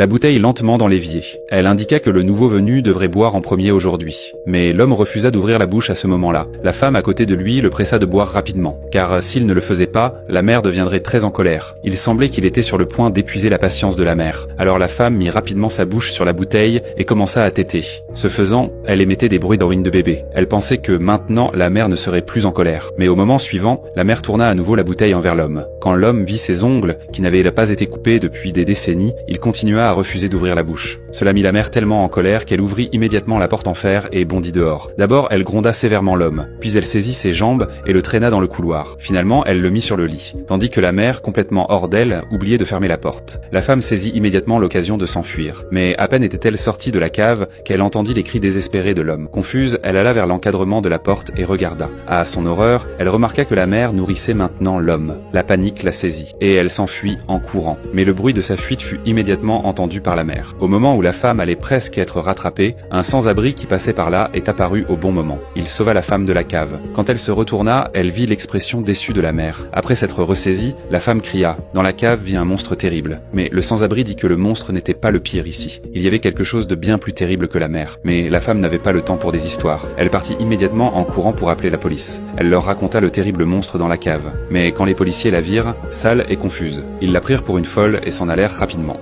la bouteille lentement dans l'évier. Elle indiqua que le nouveau venu devrait boire en premier aujourd'hui. Mais l'homme refusa d'ouvrir la bouche à ce moment-là. La femme à côté de lui le pressa de boire rapidement, car s'il ne le faisait pas, la mère deviendrait très en colère. Il semblait qu'il était sur le point d'épuiser la patience de la mère. Alors la femme mit rapidement sa bouche sur la bouteille et commença à téter. Ce faisant, elle émettait des bruits d'orines de bébé. Elle pensait que maintenant la mère ne serait plus en colère. Mais au moment suivant, la mère tourna à nouveau la bouteille envers l'homme. Quand l'homme vit ses ongles, qui n'avaient pas été coupés depuis des décennies, il continua à refuser d'ouvrir la bouche. Cela mit la mère tellement en colère qu'elle ouvrit immédiatement la porte en fer et bondit dehors. D'abord, elle gronda sévèrement l'homme, puis elle saisit ses jambes et le traîna dans le couloir. Finalement, elle le mit sur le lit, tandis que la mère, complètement hors d'elle, oubliait de fermer la porte. La femme saisit immédiatement l'occasion de s'enfuir. Mais à peine était-elle sortie de la cave qu'elle entendit les cris désespérés de l'homme. Confuse, elle alla vers l'encadrement de la porte et regarda. À son horreur, elle remarqua que la mère nourrissait maintenant l'homme. La panique la saisit, et elle s'enfuit en courant. Mais le bruit de sa fuite fut immédiatement entendu par la mère. Au moment où la femme allait presque être rattrapée, un sans-abri qui passait par là est apparu au bon moment. Il sauva la femme de la cave. Quand elle se retourna, elle vit l'expression déçue de la mère. Après s'être ressaisie, la femme cria « Dans la cave vit un monstre terrible ». Mais le sans-abri dit que le monstre n'était pas le pire ici. Il y avait quelque chose de bien plus terrible que la mère. Mais la femme n'avait pas le temps pour des histoires. Elle partit immédiatement en courant pour appeler la police. Elle leur raconta le terrible monstre dans la cave. Mais quand les policiers la virent, sale et confuse, ils la prirent pour une folle et s'en allèrent rapidement.